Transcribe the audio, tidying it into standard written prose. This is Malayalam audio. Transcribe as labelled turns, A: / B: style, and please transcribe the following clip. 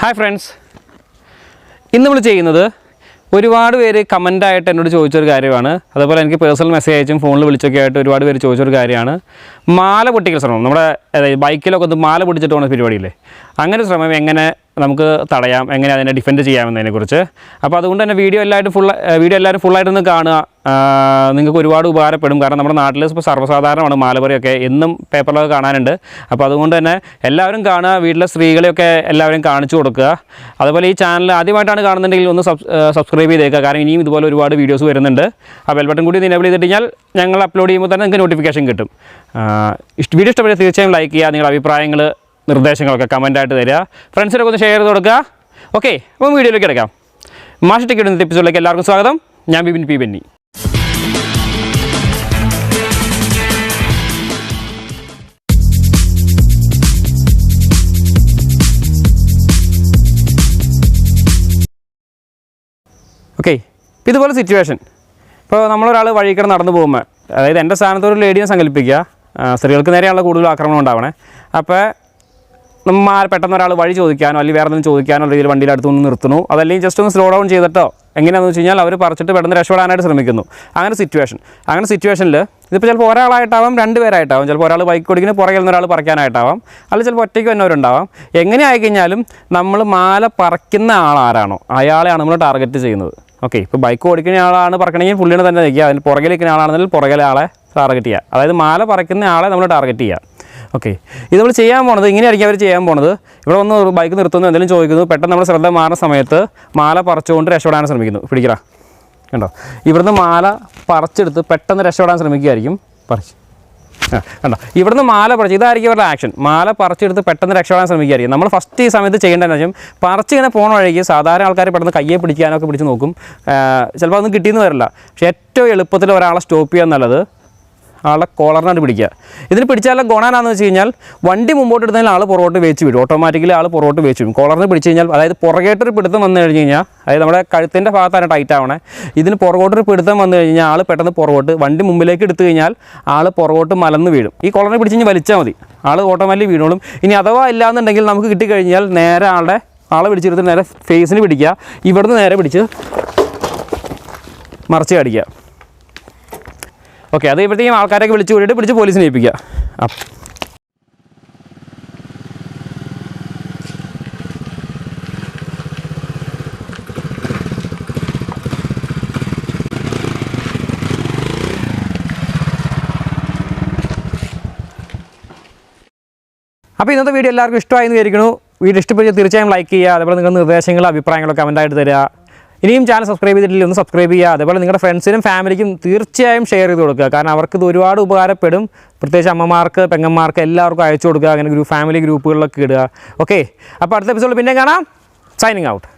A: Hi friends, ഇന്ന് നമ്മൾ ചെയ്യുന്നത് ഒരുപാട് പേര് കമന്റ് ആയിട്ട് എന്നോട് ചോദിച്ചൊരു കാര്യമാണ്. അതുപോലെ എനിക്ക് പേഴ്സണൽ മെസ്സേജ് അയച്ചും ഫോണിൽ വിളിച്ചൊക്കെ ആയിട്ട് ഒരുപാട് പേര് ചോദിച്ചൊരു കാര്യമാണ്. മാല പൊട്ടിക്കൽ ശ്രമം. നമ്മുടെ ബൈക്കിലൊക്കെ ഒന്ന് മാല പൊട്ടിച്ചിട്ട് പോകുന്ന പരിപാടിയില്ലേ, അങ്ങനെ ശ്രമം എങ്ങനെ നമുക്ക് തടയാം, എങ്ങനെ അതിനെ ഡിഫെൻഡ് ചെയ്യാമെന്നതിനെക്കുറിച്ച്. അപ്പോൾ അതുകൊണ്ട് തന്നെ വീഡിയോ എല്ലാവരും ഫുള്ളായിട്ടൊന്ന് കാണുക. നിങ്ങൾക്ക് ഒരുപാട് ഉപകാരപ്പെടും. കാരണം നമ്മുടെ നാട്ടിൽ ഇപ്പോൾ സർവ്വസാധാരണമാണ് മാലപറിയൊക്കെ, എന്നും പേപ്പറിലൊക്കെ കാണാനുണ്ട്. അപ്പോൾ അതുകൊണ്ട് തന്നെ എല്ലാവരും കാണുക, വീട്ടിലെ സ്ത്രീകളെയൊക്കെ എല്ലാവരും കാണിച്ചു കൊടുക്കുക. അതുപോലെ ഈ ചാനൽ ആദ്യമായിട്ടാണ് കാണുന്നുണ്ടെങ്കിൽ ഒന്ന് സബ്സ്ക്രൈബ് ചെയ്തേക്കുക. കാരണം ഇനിയും ഇതുപോലെ ഒരുപാട് വീഡിയോസ് വരുന്നുണ്ട്. ആ ബെൽ ബട്ടൺ കൂടി എനേബിൾ ചെയ്തിട്ട് കഴിഞ്ഞാൽ ഞങ്ങൾ അപ്ലോഡ് ചെയ്യുമ്പോൾ തന്നെ നിങ്ങൾക്ക് നോട്ടിഫിക്കേഷൻ കിട്ടും. വീഡിയോ ഇഷ്ടപ്പെട്ടാൽ തീർച്ചയായും ലൈക്ക് ചെയ്യുക. നിങ്ങളുടെ അഭിപ്രായങ്ങൾ നിർദ്ദേശങ്ങളൊക്കെ കമൻറ്റായിട്ട് തരിക. ഫ്രണ്ട്സിനൊക്കെ ഒന്ന് ഷെയർ ചെയ്ത് കൊടുക്കുക. ഓക്കെ, അപ്പോൾ വീഡിയോയിലേക്ക് എടുക്കാം. മാഷ് ടെക്കി ഇടുന്ന എപ്പിസോഡിലേക്ക് എല്ലാവർക്കും സ്വാഗതം. ഞാൻ ബിബിൻ പി ബെന്നി. ഓക്കെ, ഇതുപോലെ സിറ്റുവേഷൻ. ഇപ്പോൾ നമ്മളൊരാൾ വഴിക്കട നടന്നു പോകുമ്പോൾ, അതായത് എൻ്റെ സ്ഥാനത്ത് ഒരു ലേഡിയെ സങ്കല്പിക്കുക, സ്ത്രീകൾക്ക് നേരെയുള്ള കൂടുതൽ ആക്രമണം ഉണ്ടാവണേ. അപ്പോൾ നമ്മൾ പെട്ടെന്ന് ഒരാൾ വഴി ചോദിക്കാനോ അല്ലെങ്കിൽ വേറെ എന്തെങ്കിലും ചോദിക്കാനോ രീതിയിൽ വണ്ടിയുടെ അടുത്തൊന്ന് നിർത്തുന്നു, അതല്ലെങ്കിൽ ജസ്റ്റ് ഒന്ന് സ്ലോ ഡൗൺ ചെയ്തിട്ടോ എങ്ങനെയാണെന്ന് വെച്ച് കഴിഞ്ഞാൽ അവർ പറിച്ചിട്ട് പെട്ടെന്ന് രക്ഷപ്പെടാനായിട്ട് ശ്രമിക്കുന്നു. അങ്ങനെ സിറ്റുവേഷനിൽ ഇതിപ്പോൾ ചിലപ്പോൾ ഒരാളായിട്ടാവാം, രണ്ടുപേരായിട്ടാവാം. ചിലപ്പോൾ ഒരാൾ ബൈക്ക് ഓടിക്കുന്ന പുറകിൽ നിന്ന് ഒരാൾ പറിക്കാനായിട്ടാവാം, അല്ലെങ്കിൽ ചിലപ്പോൾ ഒറ്റയ്ക്ക് വന്നവരുണ്ടാവാം. എങ്ങനെ ആയിക്കഴിഞ്ഞാലും നമ്മൾ മാല പറിക്കുന്ന ആളാരാണോ അയാളെയാണ് നമ്മൾ ടാർഗറ്റ് ചെയ്യുന്നത്. ഓക്കെ, ഇപ്പോൾ ബൈക്ക് ഓടിക്കുന്ന ആളാണ് പറക്കണമെങ്കിൽ പുള്ളിനെ തന്നെ നിൽക്കുക. അതിന് പുറകിലിരിക്കുന്ന ആളാണെന്നുണ്ടെങ്കിൽ പുറകിലെ ആളെ ടാർഗറ്റ് ചെയ്യുക. അതായത് മാല പറിക്കുന്ന ആളെ നമ്മൾ ടാർഗറ്റ് ചെയ്യുക. ഓക്കെ, ഇത് നമ്മൾ ചെയ്യാൻ പോണത് ഇങ്ങനെയായിരിക്കും. അവർ ചെയ്യാൻ പോണത് ഇവിടെ വന്ന് ബൈക്ക് നിർത്തുന്നു, എന്തെങ്കിലും ചോദിക്കുന്നു, പെട്ടെന്ന് നമ്മൾ ശ്രദ്ധ മാറുന്ന സമയത്ത് മാല പറിച്ചുകൊണ്ട് രക്ഷപ്പെടാൻ ശ്രമിക്കുന്നു. പിടിക്കടാ, കണ്ടോ, ഇവിടുന്ന് മാല പറിച്ചെടുത്ത് പെട്ടെന്ന് രക്ഷപ്പെടാൻ ശ്രമിക്കുകയായിരിക്കും. കണ്ടോ, ഇവിടുന്ന് മാല പറിച്ച്, ഇതായിരിക്കും അവരുടെ ആക്ഷൻ. മാല പറിച്ചെടുത്ത് പെട്ടെന്ന് രക്ഷപ്പെടാൻ ശ്രമിക്കുകയായിരിക്കും. നമ്മൾ ഫസ്റ്റ് ഈ സമയത്ത് ചെയ്യേണ്ടതെന്ന് വെച്ചാൽ പറിച്ചിങ്ങനെ പോകണ വഴിക്ക് സാധാരണ ആൾക്കാർ പെട്ടെന്ന് കയ്യെ പിടിക്കാനൊക്കെ പിടിച്ച് നോക്കും. ചിലപ്പോൾ അതൊന്നും കിട്ടിയെന്ന് വരില്ല. പക്ഷേ ഏറ്റവും എളുപ്പത്തിൽ ഒരാളെ സ്റ്റോപ്പ് ചെയ്യുക എന്നുള്ളത് ആളെ കോളറിനായിട്ട് പിടിക്കുക. ഇതിന് പിടിച്ചാലും ഗുണനാന്ന് വെച്ച് കഴിഞ്ഞാൽ വണ്ടി മുമ്പോട്ട് എടുത്താൽ ആൾ പുറകോട്ട് വെച്ച് വിടും. ഓട്ടോമാറ്റിക്കലി ആൾ പുറകോട്ട് വെച്ച് വിടും. കോളറിന് പിടിച്ച് കഴിഞ്ഞാൽ, അതായത് പുറകോട്ടൊരു പിടുത്തം വന്നു കഴിഞ്ഞ് കഴിഞ്ഞാൽ, അതായത് നമ്മുടെ കഴുത്തിൻ്റെ ഭാഗത്താണ് ടൈറ്റ് ആവണേ. ഇതിന് പുറകോട്ടൊരു പിടുത്തം വന്നു കഴിഞ്ഞാൽ ആൾ പെട്ടെന്ന് പുറകോട്ട്, വണ്ടി മുമ്പിലേക്ക് എടുത്തു കഴിഞ്ഞാൽ ആൾ പുറകോട്ട് മലന്ന് വീഴും. ഈ കോളറിനെ പിടിച്ച് കഴിഞ്ഞാൽ വലിച്ചാൽ മതി, ആൾ ഓട്ടോമാറ്റിക്കലി വീണോളും. ഇനി അഥവാ ഇല്ലാന്നുണ്ടെങ്കിൽ നമുക്ക് കിട്ടിക്കഴിഞ്ഞാൽ നേരെ ആളെ പിടിച്ചെടുത്ത് നേരെ ഫേസിന് പിടിക്കുക, ഇവിടുന്ന് നേരെ പിടിച്ച് മറിച്ച് കടിക്കുക. ഓക്കെ, അത് ഇവിടത്തേക്കും ആൾക്കാരൊക്കെ വിളിച്ച് കൂടിയിട്ട് പിടിച്ച് പോലീസിനെ ഏൽപ്പിക്കുക. അപ്പോൾ ഇന്നത്തെ വീഡിയോ എല്ലാവർക്കും ഇഷ്ടമായെന്ന് വിചാരിക്കുന്നു. വീഡിയോ ഇഷ്ടപ്പെട്ട് തീർച്ചയായും ലൈക്ക് ചെയ്യുക. അതേപോലെ നിങ്ങളുടെ നിർദ്ദേശങ്ങളും അഭിപ്രായങ്ങളൊക്കെ കമൻറ്റായിട്ട് തരിക. ഇനിയും ചാനൽ സബ്സ്ക്രൈബ് ചെയ്തിട്ടില്ല, ഒന്ന് സബ്സ്ക്രൈബ് ചെയ്യുക. അതേപോലെ നിങ്ങളുടെ ഫ്രണ്ട്സിനും ഫാമിലിക്കും തീർച്ചയായും ഷെയർ ചെയ്ത് കൊടുക്കുക. കാരണം അവർക്ക് ഇത് ഒരുപാട് ഉപകാരപ്പെടും. പ്രത്യേകിച്ച് അമ്മമാർക്ക്, പെങ്ങന്മാർക്ക് എല്ലാവർക്കും അയച്ചു കൊടുക്കുക. അങ്ങനെ ഫാമിലി ഗ്രൂപ്പുകളിലൊക്കെ ഇടുക. ഓക്കെ, അപ്പോൾ അടുത്ത എപ്പിസോഡിൽ പിന്നെ കാണാം. Signing out.